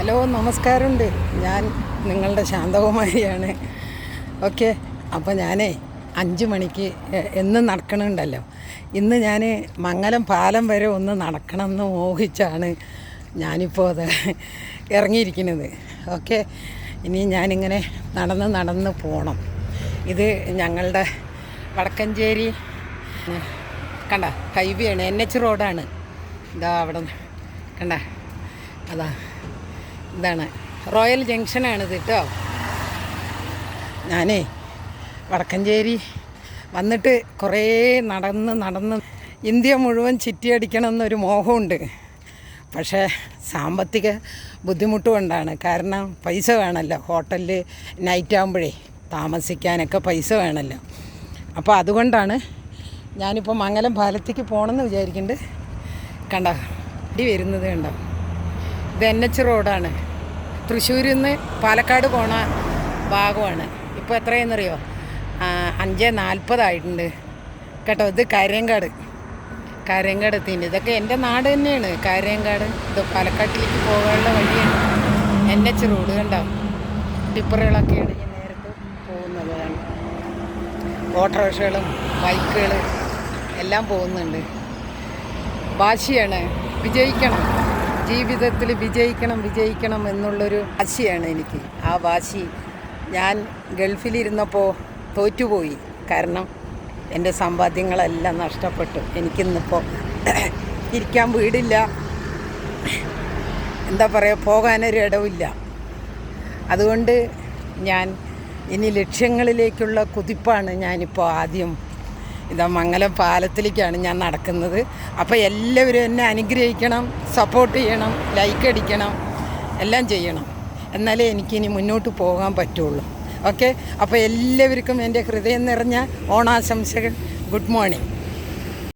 Hello, നമസ്കാരമുണ്ട്. ഞാൻ നിങ്ങളുടെ ശാന്തകുമാരിയാണ്. ഓക്കെ, അപ്പോൾ ഞാനേ 5 മണിക്ക് എന്നും നടക്കണുണ്ടല്ലോ. ഇന്ന് ഞാൻ മംഗലം പാലം വരെ ഒന്ന് നടക്കണമെന്ന് മോഹിച്ചാണ് ഞാനിപ്പോൾ അത് ഇറങ്ങിയിരിക്കുന്നത്. ഓക്കെ, ഇനി ഞാനിങ്ങനെ നടന്ന് പോകണം. ഇത് ഞങ്ങളുടെ വടക്കഞ്ചേരി കണ്ട ഹൈവേയാണ്, NH റോഡാണ്. ഇതാ അവിടെ കണ്ട, അതാ ഇതാണ് റോയൽ ജംഗ്ഷനാണിത് കേട്ടോ. ഞാനേ വടക്കഞ്ചേരി വന്നിട്ട് കുറേ നടന്ന് ഇന്ത്യ മുഴുവൻ ചുറ്റിയടിക്കണം എന്നൊരു മോഹമുണ്ട്. പക്ഷേ സാമ്പത്തിക ബുദ്ധിമുട്ട് കൊണ്ടാണ്. കാരണം പൈസ വേണമല്ലോ, ഹോട്ടലിൽ നൈറ്റ് ആകുമ്പോഴേ താമസിക്കാനൊക്കെ പൈസ വേണമല്ലോ. അപ്പോൾ അതുകൊണ്ടാണ് ഞാനിപ്പോൾ മംഗലം പാലത്തേക്ക് പോകണമെന്ന് വിചാരിക്കുന്നുണ്ട്. കണ്ട ഇടി വരുന്നത് കണ്ടോ. ഇത് NH റോഡാണ്. തൃശ്ശൂരിൽ നിന്ന് പാലക്കാട് പോണ ഭാഗമാണ്. ഇപ്പോൾ എത്രയെന്നറിയോ, 5:40 ആയിട്ടുണ്ട് കേട്ടോ. ഇത് കാര്യങ്കാട് എത്തിയിട്ടുണ്ട്. ഇതൊക്കെ എൻ്റെ നാട് തന്നെയാണ് കാര്യങ്കാട്. ഇത് പാലക്കാട്ടിലേക്ക് പോകാനുള്ള വഴിയാണ് NH റോഡ് കണ്ടോ. ടിപ്പറുകളൊക്കെയാണ് ഈ നേരത്ത് പോകുന്നതാണ്. ഓട്ടോറിക്ഷകളും ബൈക്കുകൾ എല്ലാം പോകുന്നുണ്ട്. വാശിയാണ്, വിജയിക്കണം, ജീവിതത്തിൽ വിജയിക്കണം എന്നുള്ളൊരു വാശിയാണ് എനിക്ക്. ആ വാശി ഞാൻ ഗൾഫിലിരുന്നപ്പോൾ തോറ്റുപോയി. കാരണം എൻ്റെ സമ്പാദ്യങ്ങളെല്ലാം നഷ്ടപ്പെട്ടു. എനിക്കിന്നിപ്പോൾ ഇരിക്കാൻ വീടില്ല, എന്താ പറയുക, പോകാനൊരു ഇടവില്ല. അതുകൊണ്ട് ഞാൻ ഇനി ലക്ഷ്യങ്ങളിലേക്കുള്ള കുതിപ്പാണ് ഞാനിപ്പോൾ ആദ്യം. ഇതാ മംഗലം പാലത്തിലേക്കാണ് ഞാൻ നടക്കുന്നത്. അപ്പോൾ എല്ലാവരും എന്നെ അനുഗ്രഹിക്കണം, സപ്പോർട്ട് ചെയ്യണം, ലൈക്ക് അടിക്കണം, എല്ലാം ചെയ്യണം. എന്നാലേ എനിക്കിനി മുന്നോട്ട് പോകാൻ പറ്റുള്ളൂ. ഓക്കെ, അപ്പോൾ എല്ലാവർക്കും എൻ്റെ ഹൃദയം നിറഞ്ഞ ഓണാശംസകൾ. Good morning.